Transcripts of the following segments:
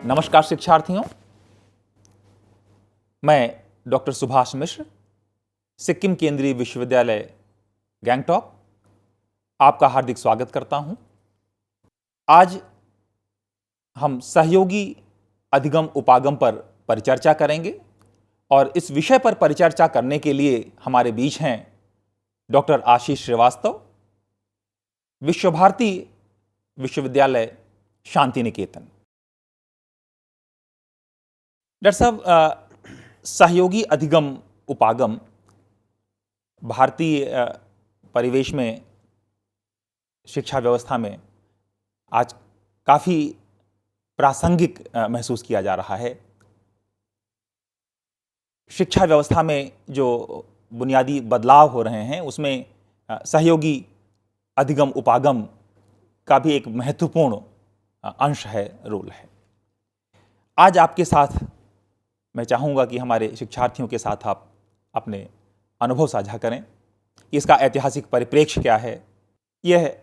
नमस्कार शिक्षार्थियों, मैं डॉक्टर सुभाष मिश्र, सिक्किम केंद्रीय विश्वविद्यालय गैंगटॉक आपका हार्दिक स्वागत करता हूं। आज हम सहयोगी अधिगम उपागम पर परिचर्चा करेंगे और इस विषय पर परिचर्चा करने के लिए हमारे बीच हैं डॉक्टर आशीष श्रीवास्तव, विश्वभारती विश्वविद्यालय शांति निकेतन। डॉक्टर साहब, सहयोगी अधिगम उपागम भारतीय परिवेश में शिक्षा व्यवस्था में आज काफ़ी प्रासंगिक महसूस किया जा रहा है। शिक्षा व्यवस्था में जो बुनियादी बदलाव हो रहे हैं उसमें सहयोगी अधिगम उपागम का भी एक महत्वपूर्ण अंश है, रोल है। आज आपके साथ मैं चाहूँगा कि हमारे शिक्षार्थियों के साथ आप अपने अनुभव साझा करें। इसका ऐतिहासिक परिप्रेक्ष्य क्या है, यह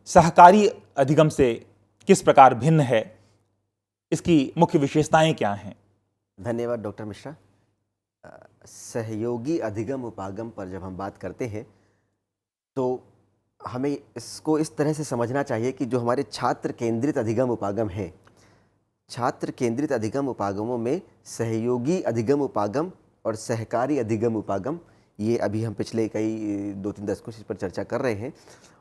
सहकारी अधिगम से किस प्रकार भिन्न है, इसकी मुख्य विशेषताएं क्या हैं। धन्यवाद डॉक्टर मिश्रा। सहयोगी अधिगम उपागम पर जब हम बात करते हैं तो हमें इसको इस तरह से समझना चाहिए कि जो हमारे छात्र केंद्रित अधिगम उपागम है, छात्र केंद्रित अधिगम उपागमों में सहयोगी अधिगम उपागम और सहकारी अधिगम उपागम, ये अभी हम पिछले कई 2-3 दशकों से इस पर चर्चा कर रहे हैं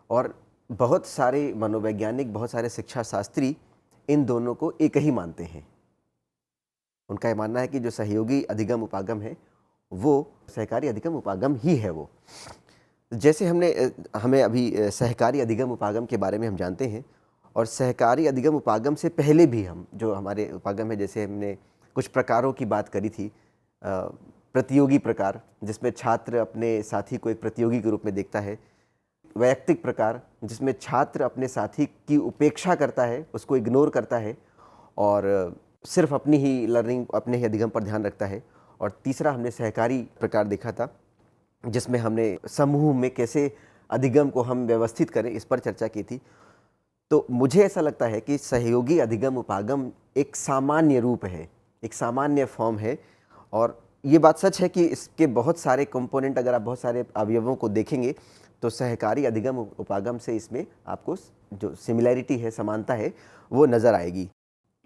और बहुत सारे मनोवैज्ञानिक, बहुत सारे शिक्षा शास्त्री इन दोनों को एक ही मानते हैं। उनका ये मानना है कि जो सहयोगी अधिगम उपागम है वो सहकारी अधिगम उपागम ही है। वो जैसे हमें अभी सहकारी अधिगम उपागम के बारे में हम जानते हैं और सहकारी अधिगम उपागम से पहले भी हम जो हमारे उपागम है, जैसे हमने कुछ प्रकारों की बात करी थी, प्रतियोगी प्रकार जिसमें छात्र अपने साथी को एक प्रतियोगी के रूप में देखता है, वैयक्तिक प्रकार जिसमें छात्र अपने साथी की उपेक्षा करता है, उसको इग्नोर करता है और सिर्फ अपनी ही लर्निंग, अपने ही अधिगम पर ध्यान रखता है, और तीसरा हमने सहकारी प्रकार देखा था जिसमें हमने समूह में कैसे अधिगम को हम व्यवस्थित करें, इस पर चर्चा की थी। तो मुझे ऐसा लगता है कि सहयोगी अधिगम उपागम एक सामान्य रूप है, एक सामान्य फॉर्म है, और ये बात सच है कि इसके बहुत सारे कंपोनेंट, अगर आप बहुत सारे अवयवों को देखेंगे तो सहकारी अधिगम उपागम से इसमें आपको जो सिमिलैरिटी है, समानता है, वो नज़र आएगी।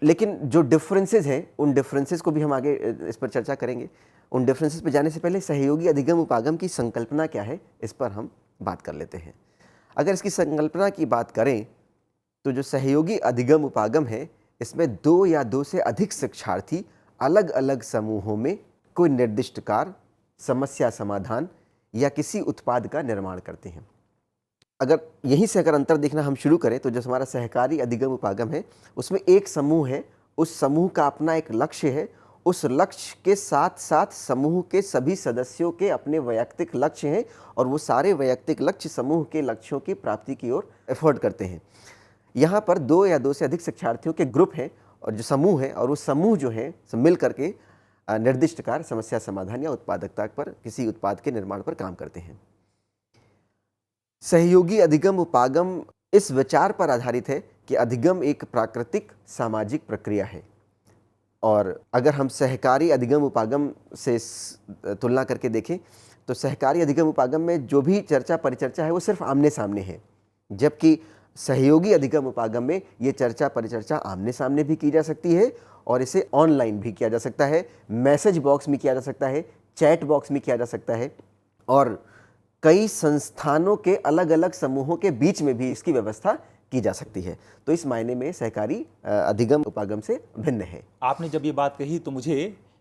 लेकिन जो डिफरेंसेस हैं, उन डिफरेंसेस को भी हम आगे इस पर चर्चा करेंगे। उन डिफरेंसेस पर जाने से पहले सहयोगी अधिगम उपागम की संकल्पना क्या है, इस पर हम बात कर लेते हैं। अगर इसकी संकल्पना की बात करें तो जो सहयोगी अधिगम उपागम है, इसमें 2 या 2 से अधिक शिक्षार्थी अलग अलग समूहों में कोई निर्दिष्ट कार्य, समस्या समाधान या किसी उत्पाद का निर्माण करते हैं। अगर यहीं से अंतर देखना हम शुरू करें तो जो हमारा सहकारी अधिगम उपागम है उसमें एक समूह है, उस समूह का अपना एक लक्ष्य है, उस लक्ष्य के साथ साथ समूह के सभी सदस्यों के अपने वैयक्तिक लक्ष्य हैं और वो सारे वैयक्तिक लक्ष्य समूह के लक्ष्यों की प्राप्ति की ओर एफर्ट करते हैं। यहाँ पर 2 या 2 से अधिक शिक्षार्थियों के ग्रुप हैं और जो समूह है, और वो समूह जो है सब मिल करके निर्दिष्ट कार्य, समस्या समाधान या उत्पादकता पर, किसी उत्पाद के निर्माण पर काम करते हैं। सहयोगी अधिगम उपागम इस विचार पर आधारित है कि अधिगम एक प्राकृतिक सामाजिक प्रक्रिया है, और अगर हम सहकारी अधिगम उपागम से तुलना करके देखें तो सहकारी अधिगम उपागम में जो भी चर्चा परिचर्चा है वो सिर्फ आमने सामने है, जबकि सहयोगी अधिगम उपागम में ये चर्चा परिचर्चा आमने सामने भी की जा सकती है और इसे ऑनलाइन भी किया जा सकता है, मैसेज बॉक्स में किया जा सकता है, चैट बॉक्स में किया जा सकता है, और कई संस्थानों के अलग अलग समूहों के बीच में भी इसकी व्यवस्था की जा सकती है। तो इस मायने में सहकारी अधिगम उपागम से भिन्न है। आपने जब ये बात कही तो मुझे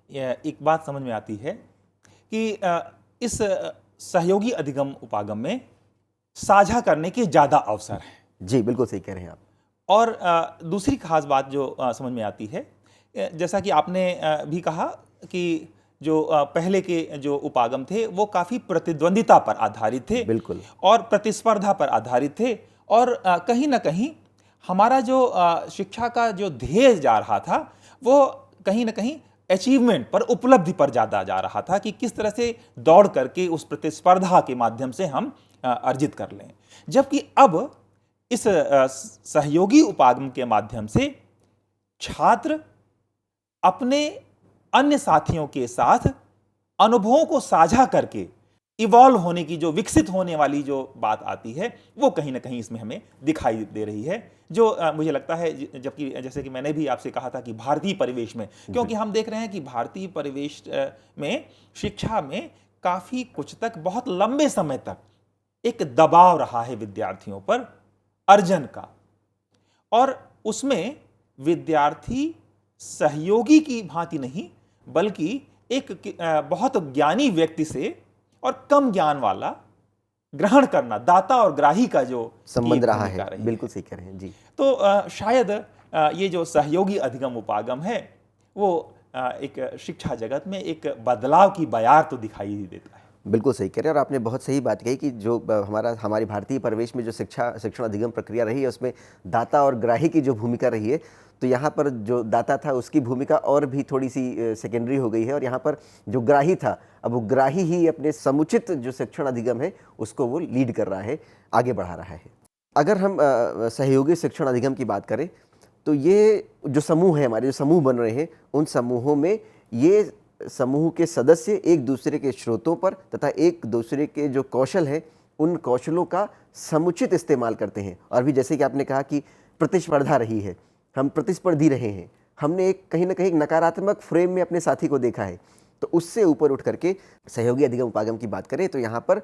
एक बात समझ में आती है कि इस सहयोगी अधिगम उपागम में साझा करने के ज़्यादा अवसर हैं। जी, बिल्कुल सही कह रहे हैं आप। और दूसरी खास बात जो समझ में आती है, जैसा कि आपने भी कहा कि जो पहले के जो उपागम थे वो काफ़ी प्रतिद्वंदिता पर आधारित थे, बिल्कुल, और प्रतिस्पर्धा पर आधारित थे, और कहीं ना कहीं हमारा जो शिक्षा का जो ध्येय जा रहा था वो कहीं ना कहीं अचीवमेंट पर, उपलब्धि पर ज़्यादा जा रहा था कि किस तरह से दौड़ करके उस प्रतिस्पर्धा के माध्यम से हम अर्जित कर लें। जबकि अब इस सहयोगी उपागम के माध्यम से छात्र अपने अन्य साथियों के साथ अनुभवों को साझा करके इवॉल्व होने की, जो विकसित होने वाली जो बात आती है, वो कहीं ना कहीं इसमें हमें दिखाई दे रही है। जो मुझे लगता है, जबकि जैसे कि मैंने भी आपसे कहा था कि भारतीय परिवेश में, क्योंकि हम देख रहे हैं कि भारतीय परिवेश में शिक्षा में काफ़ी कुछ तक बहुत लंबे समय तक एक दबाव रहा है विद्यार्थियों पर अर्जन का, और उसमें विद्यार्थी सहयोगी की भांति नहीं, बल्कि एक बहुत ज्ञानी व्यक्ति से और कम ज्ञान वाला ग्रहण करना, दाता और ग्राही का जो संबंध रहा है, बिल्कुल सही कह रहे हैं जी। तो शायद ये जो सहयोगी अधिगम उपागम है, वो एक शिक्षा जगत में एक बदलाव की बयार तो दिखाई ही देता है। बिल्कुल सही कह रहे हैं, और आपने बहुत सही बात कही कि जो हमारी भारतीय परिवेश में जो शिक्षण अधिगम प्रक्रिया रही है, उसमें दाता और ग्राही की जो भूमिका रही है, तो यहाँ पर जो दाता था उसकी भूमिका और भी थोड़ी सी सेकेंडरी हो गई है, और यहाँ पर जो ग्राही था, अब वो ग्राही ही अपने समुचित जो शिक्षण अधिगम है उसको वो लीड कर रहा है, आगे बढ़ा रहा है। अगर हम सहयोगी शिक्षण अधिगम की बात करें, तो ये जो समूह है, हमारे जो समूह बन रहे हैं, उन समूहों में ये समूह के सदस्य एक दूसरे के स्रोतों पर तथा एक दूसरे के जो कौशल हैं, उन कौशलों का समुचित इस्तेमाल करते हैं। और भी जैसे कि आपने कहा कि प्रतिस्पर्धा रही है, हम प्रतिस्पर्धी रहे हैं, हमने एक कहीं ना कहीं एक नकारात्मक फ्रेम में अपने साथी को देखा है, तो उससे ऊपर उठ करके सहयोगी अधिगम उपागम की बात करें तो यहाँ पर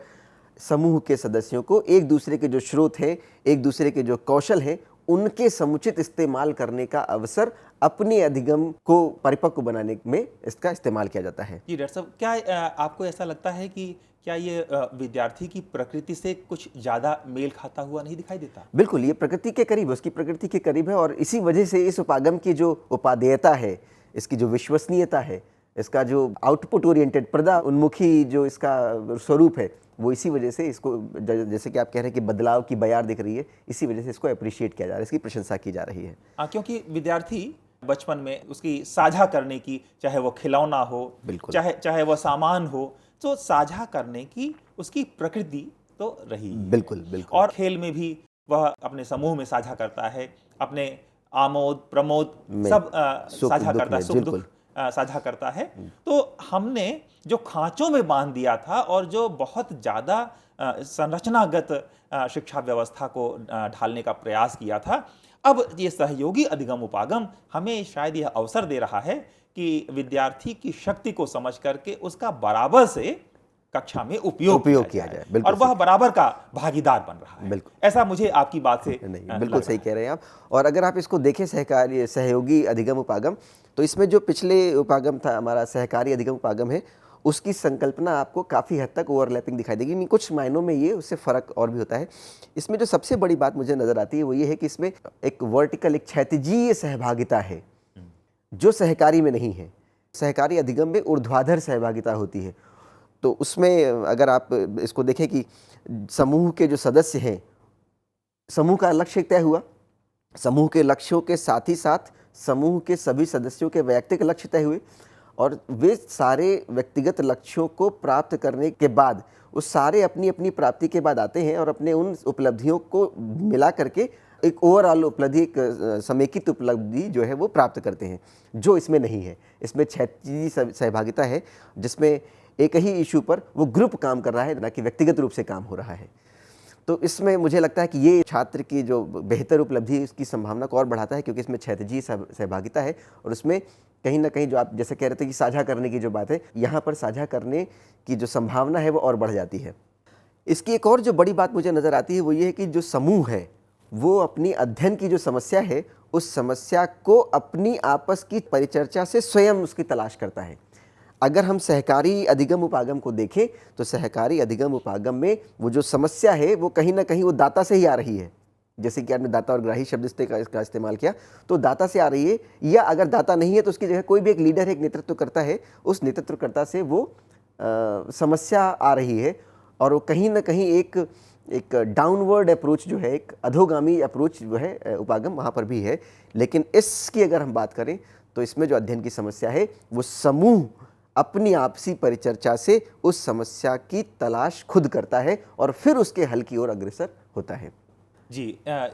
समूह के सदस्यों को एक दूसरे के जो स्रोत हैं, एक दूसरे के जो कौशल हैं, उनके समुचित इस्तेमाल करने का अवसर अपने अधिगम को परिपक्व बनाने में इसका इस्तेमाल किया जाता है। जी डॉक्टर साहब, क्या आपको ऐसा लगता है कि क्या ये विद्यार्थी की प्रकृति से कुछ ज़्यादा मेल खाता हुआ नहीं दिखाई देता? बिल्कुल, ये प्रकृति के करीब है, उसकी प्रकृति के करीब है, और इसी वजह से इस उपागम की जो उपादेयता है, इसकी जो विश्वसनीयता है, इसका जो आउटपुट ओरिएंटेड प्रदा उन्मुखी जो इसका स्वरूप है, वो इसी वजह से इसको, जैसे कि आप कह रहे हैं कि बदलाव की बयार दिख रही है, इसी वजह से इसको अप्रिशिएट किया जा रहा है, इसकी प्रशंसा की जा रही है। क्योंकि विद्यार्थी बचपन में उसकी साझा करने की, चाहे वो खिलौना हो, चाहे वह सामान हो, तो साझा करने की उसकी प्रकृति तो रही है। बिल्कुल बिल्कुल। और खेल में भी वह अपने समूह में साझा करता है, अपने आमोद प्रमोद सब साझा करता है, सुख दुख साझा करता है। तो हमने जो खांचों में बांध दिया था और जो बहुत ज़्यादा संरचनागत शिक्षा व्यवस्था को ढालने का प्रयास किया था, अब ये सहयोगी अधिगम उपागम हमें शायद यह अवसर दे रहा है कि विद्यार्थी की शक्ति को समझ करके उसका बराबर से कक्षा में उपयोग किया जाए और वह बराबर का भागीदार बन रहा है। बिल्कुल, ऐसा मुझे आपकी बात से नहीं, बिल्कुल सही कह रहे हैं आप। और अगर आप इसको देखें सहयोगी अधिगम उपागम, तो इसमें जो पिछले उपागम था हमारा सहकारी अधिगम उपागम है, उसकी संकल्पना आपको काफ़ी हद तक ओवरलैपिंग दिखाई देगी, कुछ मायनों में ये उससे फ़र्क और भी होता है। इसमें जो सबसे बड़ी बात मुझे नज़र आती है वो ये है कि इसमें एक वर्टिकल, एक क्षैतिजीय सहभागिता है जो सहकारी में नहीं है। सहकारी अधिगम में ऊर्ध्वाधर सहभागिता होती है। तो उसमें अगर आप इसको देखें कि समूह के जो सदस्य हैं, समूह का लक्ष्य तय हुआ, समूह के लक्ष्यों के साथ ही साथ समूह के सभी सदस्यों के वैयक्तिक लक्ष्य तय हुए, और वे सारे व्यक्तिगत लक्ष्यों को प्राप्त करने के बाद वो सारे अपनी अपनी प्राप्ति के बाद आते हैं और अपने उन उपलब्धियों को मिला करके एक ओवरऑल उपलब्धि, एक समेकित उपलब्धि जो है वो प्राप्त करते हैं, जो इसमें नहीं है। इसमें क्षैतिजी सहभागिता है जिसमें एक ही इशू पर वो ग्रुप काम कर रहा है, ना कि व्यक्तिगत रूप से काम हो रहा है। तो इसमें मुझे लगता है कि ये छात्र की जो बेहतर उपलब्धि है उसकी संभावना को और बढ़ाता है, क्योंकि इसमें क्षैतिजी सहभागिता है और उसमें कहीं ना कहीं जो आप जैसे कह रहे थे कि साझा करने की जो बात है, यहाँ पर साझा करने की जो संभावना है वो और बढ़ जाती है। इसकी एक और जो बड़ी बात मुझे नज़र आती है वो ये है कि जो समूह है वो अपनी अध्ययन की जो समस्या है उस समस्या को अपनी आपस की परिचर्चा से स्वयं उसकी तलाश करता है। अगर हम सहकारी अधिगम उपागम को देखें तो सहकारी अधिगम उपागम में वो जो समस्या है वो कहीं ना कहीं वो दाता से ही आ रही है। जैसे कि आपने दाता और ग्राही शब्द का इस्तेमाल किया, तो दाता से आ रही है, या अगर दाता नहीं है तो उसकी जगह कोई भी एक लीडर है, एक नेतृत्व करता है, उस नेतृत्वकर्ता से वो समस्या आ रही है और वो कहीं ना कहीं एक डाउनवर्ड अप्रोच जो है, एक अधोगामी अप्रोच जो है उपागम वहाँ पर भी है। लेकिन इसकी अगर हम बात करें तो इसमें जो अध्ययन की समस्या है वो समूह अपनी आपसी परिचर्चा से उस समस्या की तलाश खुद करता है और फिर उसके हल की ओर अग्रसर होता है। जी,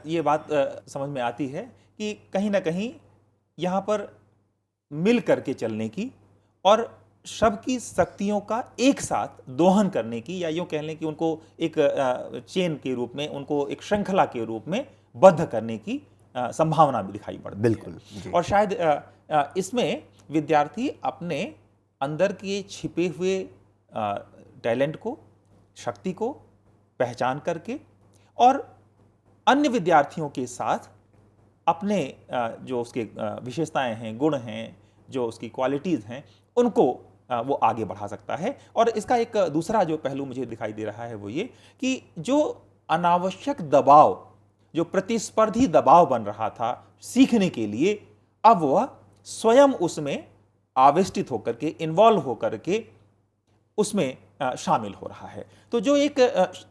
ये बात समझ में आती है कि कहीं ना कहीं यहाँ पर मिल करके चलने की और सबकी शक्तियों का एक साथ दोहन करने की, या यूँ कह लें कि उनको एक चेन के रूप में, उनको एक श्रृंखला के रूप में बद्ध करने की संभावना भी दिखाई पड़ती बिल्कुल है। जी। और शायद इसमें विद्यार्थी अपने अंदर के छिपे हुए टैलेंट को, शक्ति को पहचान करके और अन्य विद्यार्थियों के साथ अपने जो उसके विशेषताएं हैं, गुण हैं, जो उसकी क्वालिटीज़ हैं, उनको वो आगे बढ़ा सकता है। और इसका एक दूसरा जो पहलू मुझे दिखाई दे रहा है वो ये कि जो अनावश्यक दबाव, जो प्रतिस्पर्धी दबाव बन रहा था सीखने के लिए, अब वह स्वयं उसमें आविष्टित होकर के, इन्वॉल्व होकर के उसमें शामिल हो रहा है। तो जो एक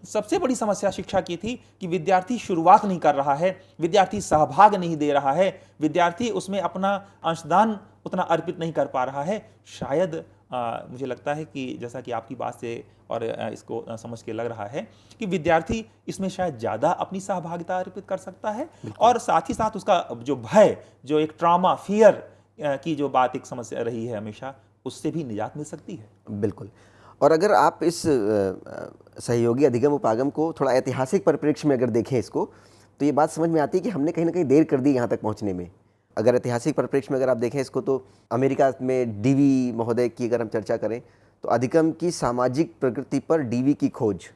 सबसे बड़ी समस्या शिक्षा की थी कि विद्यार्थी शुरुआत नहीं कर रहा है, विद्यार्थी सहभाग नहीं दे रहा है, विद्यार्थी उसमें अपना अंशदान उतना अर्पित नहीं कर पा रहा है, शायद मुझे लगता है कि जैसा कि आपकी बात से और इसको समझ के लग रहा है कि विद्यार्थी इसमें शायद ज़्यादा अपनी सहभागिता अर्पित कर सकता है और साथ ही साथ उसका जो भय, जो एक ट्रॉमा, फियर की जो बात एक समस्या रही है हमेशा, उससे भी निजात मिल सकती है। बिल्कुल। और अगर आप इस सहयोगी अधिगम उपागम को थोड़ा ऐतिहासिक परिप्रेक्ष्य में अगर देखें इसको, तो ये बात समझ में आती है कि हमने कहीं ना कहीं देर कर दी यहाँ तक पहुँचने में। अगर ऐतिहासिक परिप्रेक्ष्य में अगर आप देखें इसको, तो अमेरिका में डीवी महोदय की अगर हम चर्चा करें, तो अधिगम की सामाजिक प्रकृति पर डीवी की खोज,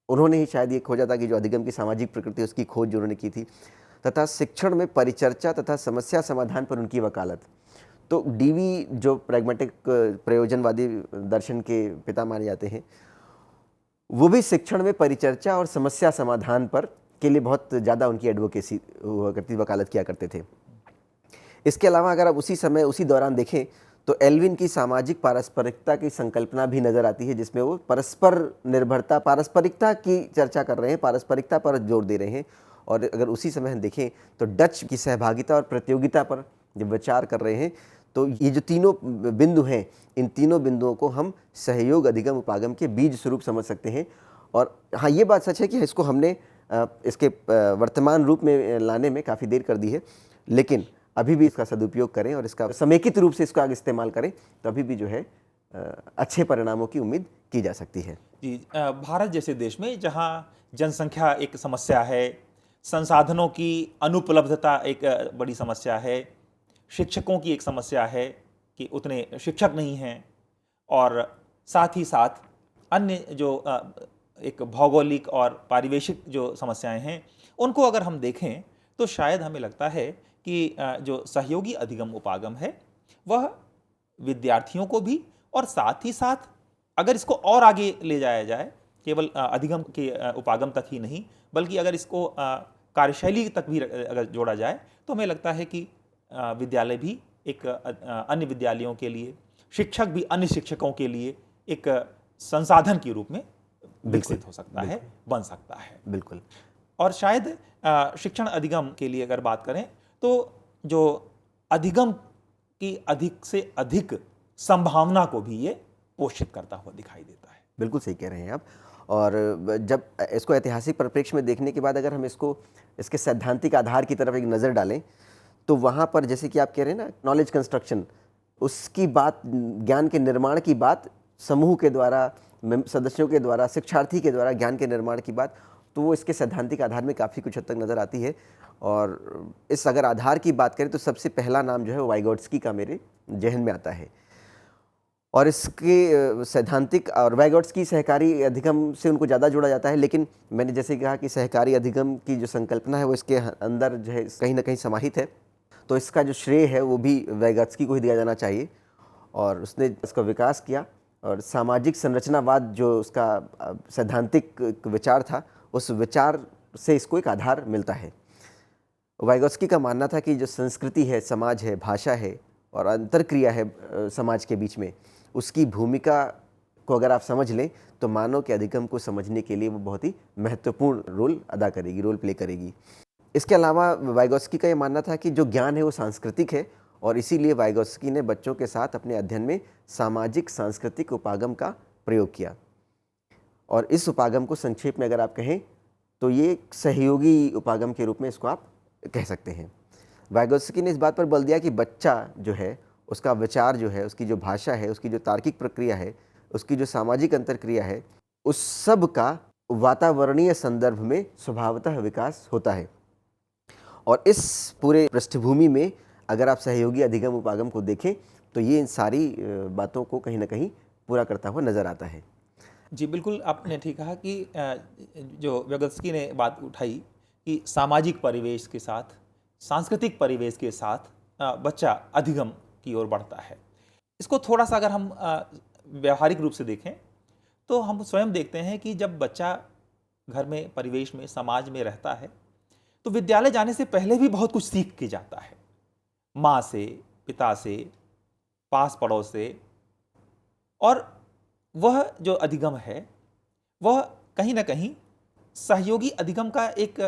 उन्होंने ही शायद ये खोजा था कि जो अधिगम की सामाजिक प्रकृति, उसकी खोज जो उन्होंने की थी, तथा शिक्षण में परिचर्चा तथा समस्या समाधान पर उनकी वकालत। तो डीवी जो प्रैग्मेटिक प्रयोजनवादी दर्शन के पिता माने जाते हैं, वो भी शिक्षण में परिचर्चा और समस्या समाधान पर के लिए बहुत ज़्यादा उनकी एडवोकेसी हुआ करती, वकालत किया करते थे। इसके अलावा अगर आप उसी समय, उसी दौरान देखें तो एल्विन की सामाजिक पारस्परिकता की संकल्पना भी नज़र आती है, जिसमें वो परस्पर निर्भरता, पारस्परिकता की चर्चा कर रहे हैं, पारस्परिकता पर जोर दे रहे हैं। और अगर उसी समय हम देखें तो डच की सहभागिता और प्रतियोगिता पर जब विचार कर रहे हैं, तो ये जो तीनों बिंदु हैं, इन तीनों बिंदुओं को हम सहयोग अधिगम उपागम के बीज स्वरूप समझ सकते हैं। और हाँ, ये बात सच है कि इसको हमने इसके वर्तमान रूप में लाने में काफ़ी देर कर दी है, लेकिन अभी भी इसका सदुपयोग करें और इसका समेकित रूप से इसका आगे इस्तेमाल करें, तो अभी भी जो है अच्छे परिणामों की उम्मीद की जा सकती है। जी, भारत जैसे देश में जहाँ जनसंख्या एक समस्या है, संसाधनों की अनुपलब्धता एक बड़ी समस्या है, शिक्षकों की एक समस्या है कि उतने शिक्षक नहीं हैं, और साथ ही साथ अन्य जो एक भौगोलिक और पारिवेशिक जो समस्याएं हैं, उनको अगर हम देखें तो शायद हमें लगता है कि जो सहयोगी अधिगम उपागम है वह विद्यार्थियों को भी, और साथ ही साथ अगर इसको और आगे ले जाया जाए, केवल अधिगम के उपागम तक ही नहीं, बल्कि अगर इसको कार्यशैली तक भी अगर जोड़ा जाए, तो हमें लगता है कि विद्यालय भी एक अन्य विद्यालयों के लिए, शिक्षक भी अन्य शिक्षकों के लिए एक संसाधन के रूप में विकसित हो सकता है, बन सकता है। बिल्कुल। और शायद शिक्षण अधिगम के लिए अगर बात करें तो जो अधिगम की अधिक से अधिक संभावना को भी ये पोषित करता हुआ दिखाई देता है। बिल्कुल सही कह रहे हैं आप। और जब इसको ऐतिहासिक परिप्रेक्ष्य में देखने के बाद अगर हम इसको इसके सैद्धांतिक आधार की तरफ एक नज़र डालें, तो वहाँ पर जैसे कि आप कह रहे हैं ना, नॉलेज कंस्ट्रक्शन, उसकी बात, ज्ञान के निर्माण की बात, समूह के द्वारा, सदस्यों के द्वारा, शिक्षार्थी के द्वारा ज्ञान के निर्माण की बात, तो वो इसके सैद्धांतिक आधार में काफ़ी कुछ हद तक नज़र आती है। और इस अगर आधार की बात करें तो सबसे पहला नाम जो है वाइगोट्स्की का मेरे जहन में आता है। और इसके सैद्धांतिक, और वाइगोट्स्की सहकारी अधिगम से उनको ज़्यादा जोड़ा जाता है, लेकिन मैंने जैसे कहा कि सहकारी अधिगम की जो संकल्पना है वो इसके अंदर जो है कहीं ना कहीं समाहित है, तो इसका जो श्रेय है वो भी वाइगोट्स्की को ही दिया जाना चाहिए। और उसने इसका विकास किया, और सामाजिक संरचनावाद जो उसका सैद्धांतिक विचार था, उस विचार से इसको एक आधार मिलता है। वाइगोट्स्की का मानना था कि जो संस्कृति है, समाज है, भाषा है और अंतरक्रिया है समाज के बीच में, उसकी भूमिका को अगर आप समझ लें तो मानव के अधिगम को समझने के लिए वो बहुत ही महत्वपूर्ण रोल अदा करेगी, रोल प्ले करेगी। इसके अलावा वाइगोट्स्की का ये मानना था कि जो ज्ञान है वो सांस्कृतिक है, और इसीलिए वाइगोट्स्की ने बच्चों के साथ अपने अध्ययन में सामाजिक सांस्कृतिक उपागम का प्रयोग किया। और इस उपागम को संक्षेप में अगर आप कहें तो ये सहयोगी उपागम के रूप में इसको आप कह सकते हैं। वाइगोट्स्की ने इस बात पर बल दिया कि बच्चा जो है उसका विचार जो है, उसकी जो भाषा है, उसकी जो तार्किक प्रक्रिया है, उसकी जो सामाजिक अंतर्क्रिया है, उस सब का वातावरणीय संदर्भ में स्वभावतः विकास होता है। और इस पूरे पृष्ठभूमि में अगर आप सहयोगी अधिगम उपागम को देखें तो ये इन सारी बातों को कहीं ना कहीं पूरा करता हुआ नजर आता है। जी बिल्कुल, आपने ठीक कहा कि जो व्यगोत्स्की ने बात उठाई कि सामाजिक परिवेश के साथ, सांस्कृतिक परिवेश के साथ बच्चा अधिगम की ओर बढ़ता है। इसको थोड़ा सा अगर हम व्यवहारिक रूप से देखें तो हम स्वयं देखते हैं कि जब बच्चा घर में, परिवेश में, समाज में रहता है तो विद्यालय जाने से पहले भी बहुत कुछ सीख के जाता है, माँ से, पिता से, पास पड़ोस से। और वह जो अधिगम है वह कहीं ना कहीं सहयोगी अधिगम का एक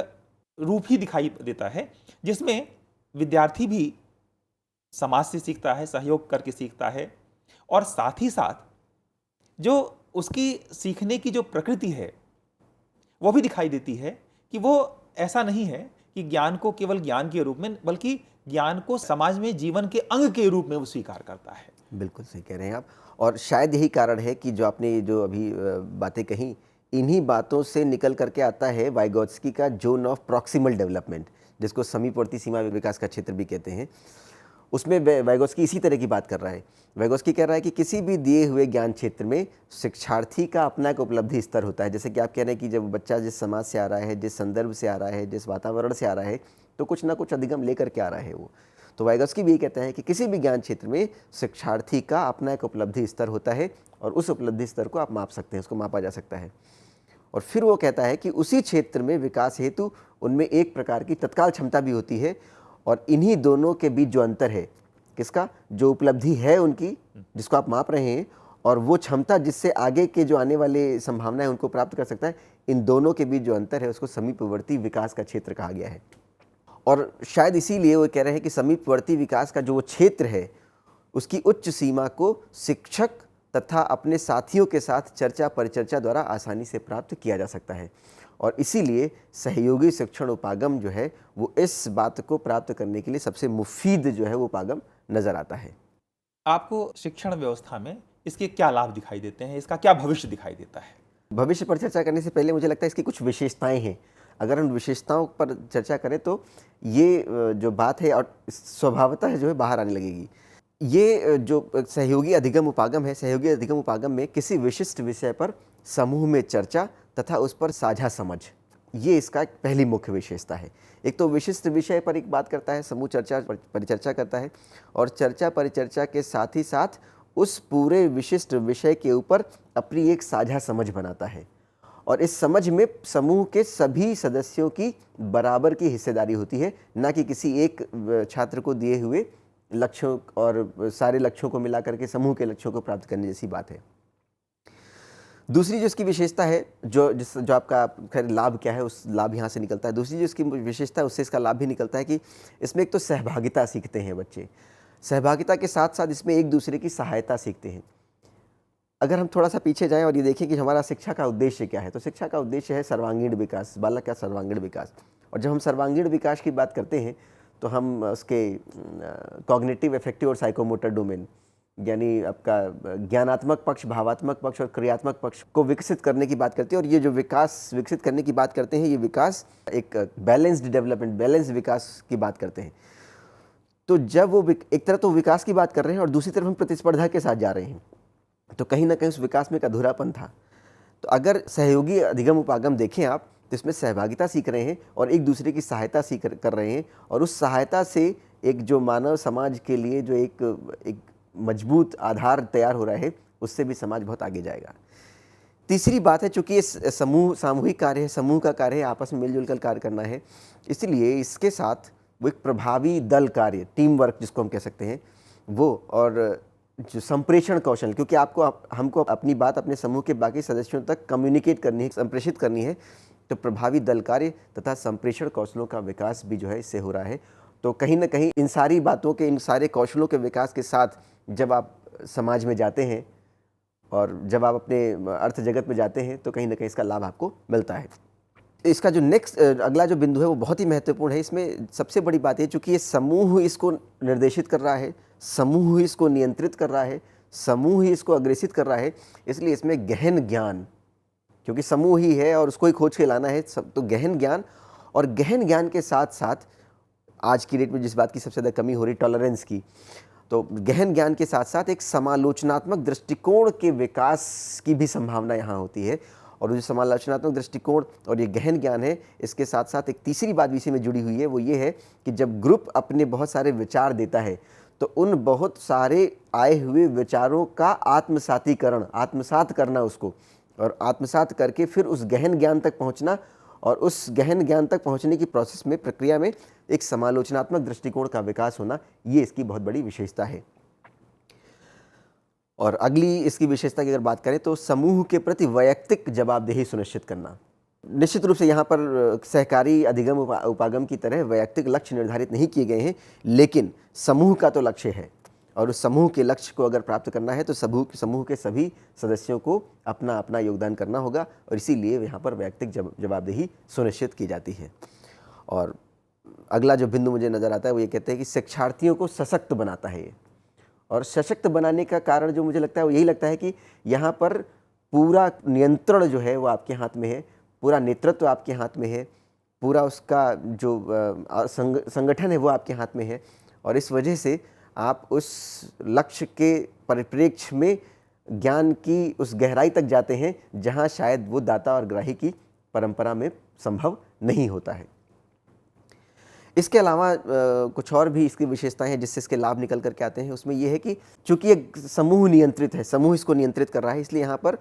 रूप ही दिखाई देता है, जिसमें विद्यार्थी भी समाज से सीखता है, सहयोग करके सीखता है, और साथ ही साथ जो उसकी सीखने की जो प्रकृति है वो भी दिखाई देती है कि वो ऐसा नहीं है कि ज्ञान को केवल ज्ञान के रूप में, बल्कि ज्ञान को समाज में जीवन के अंग के रूप में वो स्वीकार करता है। बिल्कुल सही कह रहे हैं आप। और शायद यही कारण है कि जो आपने जो अभी बातें कही, इन्हीं बातों से निकल करके आता है वाइगोत्स्की का जोन ऑफ प्रॉक्सिमल डेवलपमेंट, जिसको समीपवर्ती सीमा विकास का क्षेत्र भी कहते हैं। उसमें वाइगोत्स्की इसी तरह की बात कर रहा है। वाइगोत्स्की कह रहा है कि किसी भी दिए हुए ज्ञान क्षेत्र में शिक्षार्थी का अपना एक उपलब्धि स्तर होता है। जैसे कि आप कह रहे हैं कि जब बच्चा जिस समाज से आ रहा है, जिस संदर्भ से आ रहा है, जिस वातावरण से आ रहा है, तो कुछ ना कुछ अधिगम लेकर के आ रहा है वो। तो वाइगोत्स्की भी ये कहता है कि किसी भी ज्ञान क्षेत्र में शिक्षार्थी का अपना एक उपलब्धि स्तर होता है और उस उपलब्धि स्तर को आप माप सकते हैं, उसको मापा जा सकता है। और फिर वो कहता है कि उसी क्षेत्र में विकास हेतु उनमें एक प्रकार की तत्काल क्षमता भी होती है, और इन्हीं दोनों के बीच जो अंतर है, किसका, जो उपलब्धि है उनकी जिसको आप माप रहे हैं, और वो क्षमता जिससे आगे के जो आने वाले संभावनाएं उनको प्राप्त कर सकता है, इन दोनों के बीच जो अंतर है उसको समीपवर्ती विकास का क्षेत्र कहा गया है। और शायद इसीलिए वो कह रहे हैं कि समीपवर्ती विकास का जो वो क्षेत्र है उसकी उच्च सीमा को शिक्षक तथा अपने साथियों के साथ चर्चा परिचर्चा द्वारा आसानी से प्राप्त किया जा सकता है। और इसीलिए सहयोगी शिक्षण उपागम जो है वो इस बात को प्राप्त करने के लिए सबसे मुफीद जो है वो उपागम नजर आता है। आपको शिक्षण व्यवस्था में इसके क्या लाभ दिखाई देते हैं, इसका क्या भविष्य दिखाई देता है? भविष्य पर चर्चा करने से पहले मुझे लगता है इसकी कुछ विशेषताएं हैं। अगर हम विशेषताओं पर चर्चा करें तो ये जो बात है और स्वभावतः जो है बाहर आने लगेगी। ये जो सहयोगी अधिगम उपागम है, सहयोगी अधिगम उपागम में किसी विशिष्ट विषय पर समूह में चर्चा तथा उस पर साझा समझ, ये इसका एक पहली मुख्य विशेषता है। एक तो विशिष्ट विषय पर एक बात करता है, समूह चर्चा परिचर्चा करता है, और चर्चा परिचर्चा के साथ ही साथ उस पूरे विशिष्ट विषय के ऊपर अपनी एक साझा समझ बनाता है। और इस समझ में समूह के सभी सदस्यों की बराबर की हिस्सेदारी होती है, ना कि किसी एक छात्र को दिए हुए लक्ष्यों और सारे लक्ष्यों को मिला करके समूह के लक्ष्यों को प्राप्त करने जैसी बात है। दूसरी जो इसकी विशेषता है, जो आपका खैर लाभ क्या है उस लाभ यहाँ से निकलता है, दूसरी जो इसकी विशेषता है उससे इसका लाभ भी निकलता है कि इसमें एक तो सहभागिता सीखते हैं बच्चे, सहभागिता के साथ साथ इसमें एक दूसरे की सहायता सीखते हैं। अगर हम थोड़ा सा पीछे जाएं और ये देखें कि हमारा शिक्षा का उद्देश्य क्या है, तो शिक्षा का उद्देश्य है सर्वांगीण विकास, बालक का सर्वांगीण विकास। और जब हम सर्वांगीण विकास की बात करते हैं तो हम उसके कॉग्निटिव, अफेक्टिव और साइकोमोटर डोमेन, यानी आपका ज्ञानात्मक पक्ष, भावात्मक पक्ष और क्रियात्मक पक्ष को विकसित करने की बात करते हैं। और ये जो विकास विकसित करने की बात करते हैं, ये विकास एक बैलेंस्ड डेवलपमेंट, बैलेंस विकास की बात करते हैं। तो जब वो एक तरफ तो विकास की बात कर रहे हैं और दूसरी तरफ हम प्रतिस्पर्धा के साथ जा रहे हैं, तो कहीं ना कहीं उस विकास में एक अधूरापन था। तो अगर सहयोगी अधिगम उपागम देखें आप, तो इसमें सहभागिता सीख रहे हैं और एक दूसरे की सहायता सीख कर रहे हैं, और उस सहायता से एक जो मानव समाज के लिए जो एक मजबूत आधार तैयार हो रहा है, उससे भी समाज बहुत आगे जाएगा। तीसरी बात है, चूंकि ये सामूहिक कार्य है, समूह का कार्य है, आपस में मिलजुल कर कार्य करना है, इसलिए इसके साथ वो एक प्रभावी दल कार्य, टीम वर्क जिसको हम कह सकते हैं वो, और जो संप्रेषण कौशल, क्योंकि हमको अपनी बात अपने समूह के बाकी सदस्यों तक कम्युनिकेट करनी है, संप्रेषित करनी है, तो प्रभावी दल कार्य तथा संप्रेषण कौशलों का विकास भी जो है इससे हो रहा है। तो कहीं ना कहीं इन सारी बातों के, इन सारे कौशलों के विकास के साथ जब आप समाज में जाते हैं और जब आप अपने अर्थ जगत में जाते हैं, तो कहीं ना कहीं इसका लाभ आपको मिलता है। इसका जो नेक्स्ट अगला जो बिंदु है वो बहुत ही महत्वपूर्ण है। इसमें सबसे बड़ी बात है, चूंकि ये समूह इसको निर्देशित कर रहा है, समूह इसको नियंत्रित कर रहा है, समूह ही इसको अग्रेसित कर रहा है, इसलिए इसमें गहन ज्ञान, क्योंकि समूह ही है और उसको ही खोज के लाना है, सब तो गहन ज्ञान, और गहन ज्ञान के साथ साथ आज की डेट में जिस बात की सबसे ज़्यादा कमी हो रही, टॉलरेंस की, तो गहन ज्ञान के साथ साथ एक समालोचनात्मक दृष्टिकोण के विकास की भी संभावना यहाँ होती है। और जो समालोचनात्मक दृष्टिकोण और ये गहन ज्ञान है, इसके साथ साथ एक तीसरी बात भी इसी में जुड़ी हुई है, वो ये है कि जब ग्रुप अपने बहुत सारे विचार देता है तो उन बहुत सारे आए हुए विचारों का आत्मसातीकरण, आत्मसात करना उसको, और आत्मसात करके फिर उस गहन ज्ञान तक पहुंचना, और उस गहन ज्ञान तक पहुंचने की प्रोसेस में, प्रक्रिया में एक समालोचनात्मक दृष्टिकोण का विकास होना, ये इसकी बहुत बड़ी विशेषता है। और अगली इसकी विशेषता की अगर बात करें तो समूह के प्रति वैयक्तिक जवाबदेही सुनिश्चित करना। निश्चित रूप से यहाँ पर सहकारी अधिगम उपागम की तरह वैयक्तिक लक्ष्य निर्धारित नहीं किए गए हैं, लेकिन समूह का तो लक्ष्य है, और उस समूह के लक्ष्य को अगर प्राप्त करना है तो समूह के सभी सदस्यों को अपना अपना योगदान करना होगा, और इसीलिए यहाँ पर वैयक्तिक जवाबदेही सुनिश्चित की जाती है। और अगला जो बिंदु मुझे नज़र आता है वो ये कहते हैं कि शिक्षार्थियों को सशक्त बनाता है ये, और सशक्त बनाने का कारण जो मुझे लगता है वो यही लगता है कि यहाँ पर पूरा नियंत्रण जो है वो आपके हाथ में है, पूरा नेतृत्व आपके हाथ में है, पूरा उसका जो संगठन है वो आपके हाथ में है, और इस वजह से आप उस लक्ष्य के परिप्रेक्ष्य में ज्ञान की उस गहराई तक जाते हैं जहाँ शायद वो दाता और ग्राही की परंपरा में संभव नहीं होता है। इसके अलावा कुछ और भी इसकी विशेषताएं हैं जिससे इसके लाभ निकल करके आते हैं। उसमें यह है कि चूंकि एक समूह नियंत्रित है, समूह इसको नियंत्रित कर रहा है, इसलिए यहाँ पर,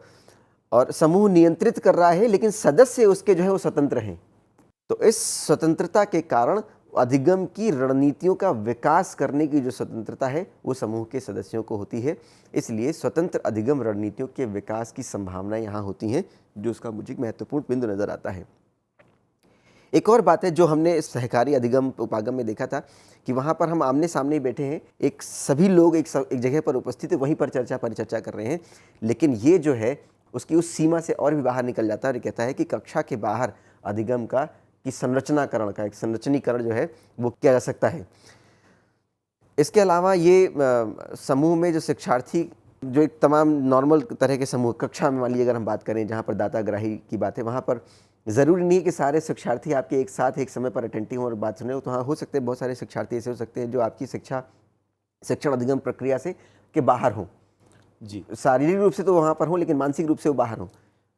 और समूह नियंत्रित कर रहा है लेकिन सदस्य उसके जो है वो स्वतंत्र हैं, तो इस स्वतंत्रता के कारण अधिगम की रणनीतियों का विकास करने की जो स्वतंत्रता है वो समूह के सदस्यों को होती है। इसलिए स्वतंत्र अधिगम रणनीतियों के विकास की संभावनाएं यहाँ होती हैं, जो उसका मुझे महत्वपूर्ण बिंदु नजर आता है। एक और बात है जो हमने सहकारी अधिगम उपागम में देखा था कि वहाँ पर हम आमने सामने ही बैठे हैं, एक सभी लोग एक जगह पर उपस्थित है, वहीं पर परिचर्चा कर रहे हैं, लेकिन ये जो है उसकी उस सीमा से और भी बाहर निकल जाता है, और ये कहता है कि कक्षा के बाहर अधिगम की संरचनाकरण का एक संरचनीकरण जो है वो किया जा सकता है। इसके अलावा ये समूह में जो शिक्षार्थी, जो एक तमाम नॉर्मल तरह के समूह, कक्षा में मान लीजिए अगर हम बात करें जहाँ पर दाता ग्राही की बात है, वहाँ पर ज़रूरी नहीं कि सारे शिक्षार्थी आपके एक साथ एक समय पर अटेंटिव और बात सुने हो, तो हाँ हो सकते हैं बहुत सारे शिक्षार्थी ऐसे हो सकते हैं जो आपकी शिक्षण अधिगम प्रक्रिया से के बाहर हों, जी शारीरिक रूप से तो वहाँ पर हों लेकिन मानसिक रूप से वो बाहर हों।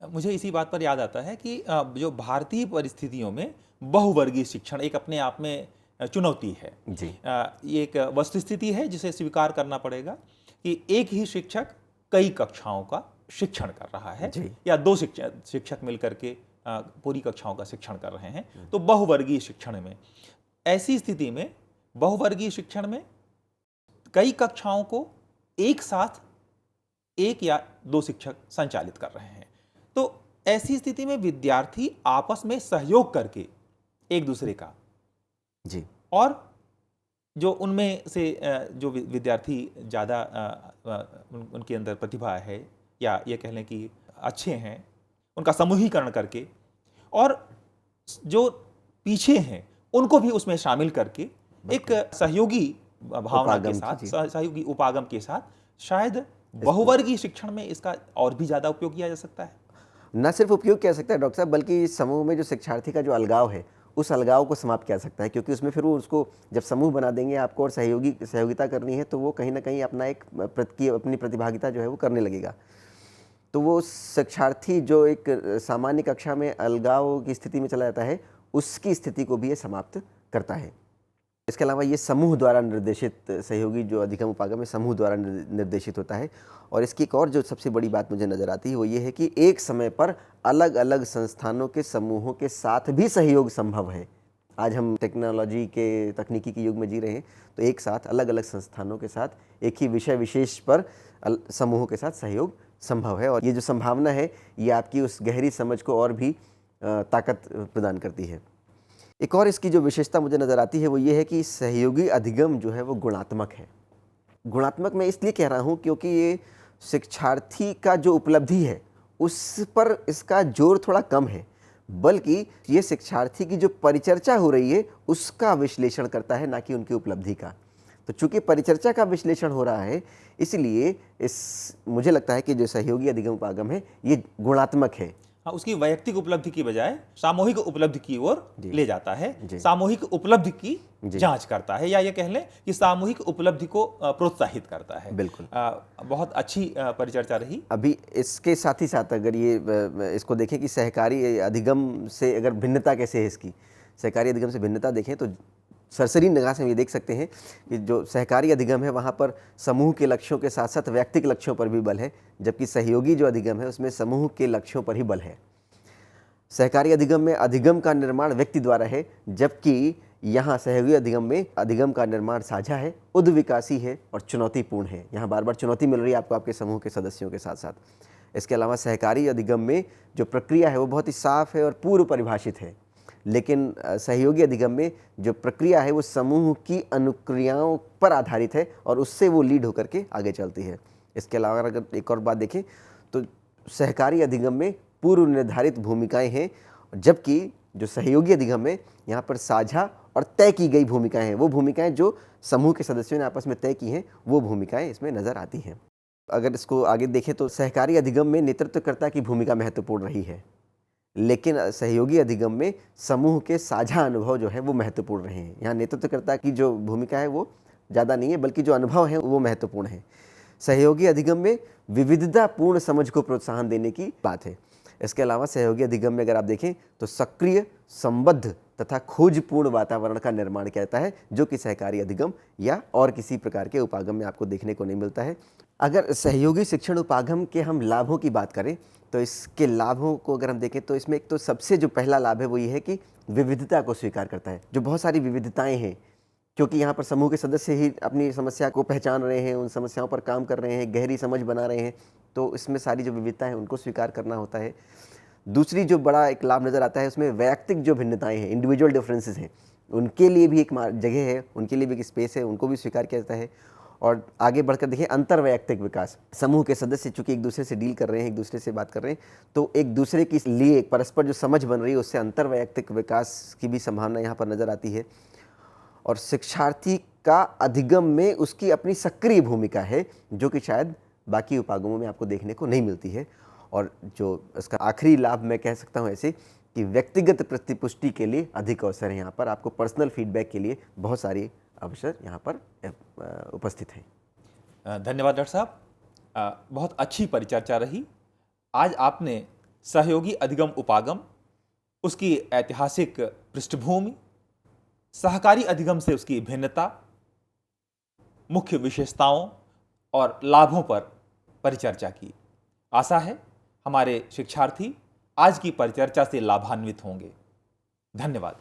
मुझे इसी बात पर याद आता है कि जो भारतीय परिस्थितियों में बहुवर्गीय शिक्षण एक अपने आप में चुनौती है जी। ये एक वस्तुस्थिति है जिसे स्वीकार करना पड़ेगा कि एक ही शिक्षक कई कक्षाओं का शिक्षण कर रहा है या दो शिक्षक मिलकर के पूरी कक्षाओं का शिक्षण कर रहे हैं। तो बहुवर्गीय शिक्षण में, ऐसी स्थिति में बहुवर्गीय शिक्षण में कई कक्षाओं को एक साथ एक या दो शिक्षक संचालित कर रहे हैं, तो ऐसी स्थिति में विद्यार्थी आपस में सहयोग करके एक दूसरे का जी, और जो उनमें से जो विद्यार्थी ज़्यादा उनके अंदर प्रतिभा है या ये कह लें कि अच्छे हैं, उनका समूहीकरण करके, और जो पीछे हैं उनको भी उसमें शामिल करके एक सहयोगी भावना के साथ, सहयोगी उपागम के साथ शायद बहुवर्गीय शिक्षण में इसका और भी ज़्यादा उपयोग किया जा सकता है। न सिर्फ उपयोग किया सकता है डॉक्टर साहब, बल्कि समूह में जो शिक्षार्थी का जो अलगाव है उस अलगाव को समाप्त किया सकता है, क्योंकि उसमें फिर वो उसको जब समूह बना देंगे आपको और सहयोगिता करनी है तो वो कहीं ना कहीं अपना अपनी प्रतिभागिता जो है वो करने लगेगा। तो वो शिक्षार्थी जो एक सामान्य कक्षा में अलगाव की स्थिति में चला जाता है, उसकी स्थिति को भी ये समाप्त करता है। इसके अलावा ये समूह द्वारा निर्देशित सहयोगी जो अधिगम उपागम है समूह द्वारा निर्देशित होता है। और इसकी एक और जो सबसे बड़ी बात मुझे नज़र आती है वो ये है कि एक समय पर अलग अलग संस्थानों के समूहों के साथ भी सहयोग संभव है। आज हम टेक्नोलॉजी के तकनीकी के युग में जी रहे हैं, तो एक साथ अलग अलग संस्थानों के साथ एक ही विषय विशेष पर समूहों के साथ सहयोग संभव है, और ये जो संभावना है ये आपकी उस गहरी समझ को और भी ताकत प्रदान करती है। एक और इसकी जो विशेषता मुझे नज़र आती है वो ये है कि सहयोगी अधिगम जो है वो गुणात्मक है। गुणात्मक मैं इसलिए कह रहा हूँ क्योंकि ये शिक्षार्थी का जो उपलब्धि है उस पर इसका जोर थोड़ा कम है, बल्कि ये शिक्षार्थी की जो परिचर्चा हो रही है उसका विश्लेषण करता है, ना कि उनकी उपलब्धि का। तो चूंकि परिचर्चा का विश्लेषण हो रहा है, इसलिए मुझे लगता है कि जो सहयोगी अधिगम उपागम है ये गुणात्मक है। हाँ, उसकी वैयक्तिक उपलब्धि की बजाय सामूहिक उपलब्धि की ओर ले जाता है, जी। सामूहिक उपलब्धि की जी। जांच करता है, या ये कह लें कि सामूहिक उपलब्धि को प्रोत्साहित करता है। बिल्कुल। बहुत अच्छी परिचर्चा रही। अभी इसके साथ ही साथ अगर ये इसको देखें कि सहकारी अधिगम से अगर भिन्नता कैसे है इसकी, सहकारी अधिगम से भिन्नता देखें तो सरसरी निगाह से हम ये देख सकते हैं कि जो सहकारी अधिगम है वहाँ पर समूह के लक्ष्यों के साथ साथ व्यक्तिगत लक्ष्यों पर भी बल है, जबकि सहयोगी जो अधिगम है उसमें समूह के लक्ष्यों पर ही बल है। सहकारी अधिगम में अधिगम का निर्माण व्यक्ति द्वारा है, जबकि यहाँ सहयोगी अधिगम में अधिगम का निर्माण साझा है, उद्विकासी है और चुनौतीपूर्ण है। यहाँ बार बार चुनौती मिल रही है आपको आपके समूह के सदस्यों के साथ साथ। इसके अलावा सहकारी अधिगम में जो प्रक्रिया है वो बहुत ही साफ है और पूर्व परिभाषित है, लेकिन सहयोगी अधिगम में जो प्रक्रिया है वो समूह की अनुक्रियाओं पर आधारित है और उससे वो लीड होकर के आगे चलती है। इसके अलावा अगर एक और बात देखें तो सहकारी अधिगम में पूर्व निर्धारित भूमिकाएं हैं, जबकि जो सहयोगी अधिगम में यहाँ पर साझा और तय की गई भूमिकाएं हैं। वो भूमिकाएं जो समूह के सदस्यों ने आपस में तय की हैं वो भूमिकाएं इसमें नज़र आती हैं। अगर इसको आगे देखें तो सहकारी अधिगम में नेतृत्वकर्ता की भूमिका महत्वपूर्ण रही है, लेकिन सहयोगी अधिगम में समूह के साझा अनुभव जो है वो महत्वपूर्ण रहे हैं। यहाँ नेतृत्वकर्ता की जो भूमिका है वो ज़्यादा नहीं है, बल्कि जो अनुभव है वो महत्वपूर्ण है। सहयोगी अधिगम में विविधतापूर्ण समझ को प्रोत्साहन देने की बात है। इसके अलावा सहयोगी अधिगम में अगर आप देखें तो सक्रिय, संबद्ध तथा खोजपूर्ण वातावरण का निर्माण किया जाता है, जो कि सहकारी अधिगम या और किसी प्रकार के उपागम में आपको देखने को नहीं मिलता है। अगर सहयोगी शिक्षण उपागम के हम लाभों की बात करें तो इसके लाभों को अगर हम देखें तो इसमें एक तो सबसे जो पहला लाभ है वो ये है कि विविधता को स्वीकार करता है। जो बहुत सारी विविधताएं हैं, क्योंकि यहाँ पर समूह के सदस्य ही अपनी समस्या को पहचान रहे हैं, उन समस्याओं पर काम कर रहे हैं, गहरी समझ बना रहे हैं, तो इसमें सारी जो विविधता है उनको स्वीकार करना होता है। दूसरी जो बड़ा एक लाभ नज़र आता है उसमें वैयक्तिक जो भिन्नताएं हैं, इंडिविजुअल डिफरेंसेस हैं, उनके लिए भी एक जगह है, उनके लिए भी एक स्पेस है, उनको भी स्वीकार किया जाता है। और आगे बढ़कर देखिए अंतर्वैयक्तिक विकास, समूह के सदस्य चूंकि एक दूसरे से डील कर रहे हैं, एक दूसरे से बात कर रहे हैं, तो एक दूसरे के लिए एक परस्पर जो समझ बन रही है उससे अंतर्वैयक्तिक विकास की भी संभावना यहाँ पर नज़र आती है। और शिक्षार्थी का अधिगम में उसकी अपनी सक्रिय भूमिका है, जो कि शायद बाकी उपागमों में आपको देखने को नहीं मिलती है। और जो इसका आखिरी लाभ मैं कह सकता हूँ ऐसे कि व्यक्तिगत प्रतिपुष्टि के लिए अधिक अवसर है। यहाँ पर आपको पर्सनल फीडबैक के लिए बहुत सारी अवसर यहाँ पर उपस्थित हैं। धन्यवाद डॉक्टर साहब, बहुत अच्छी परिचर्चा रही। आज आपने सहयोगी अधिगम उपागम, उसकी ऐतिहासिक पृष्ठभूमि, सहकारी अधिगम से उसकी भिन्नता, मुख्य विशेषताओं और लाभों पर परिचर्चा की। आशा है हमारे शिक्षार्थी आज की परिचर्चा से लाभान्वित होंगे। धन्यवाद।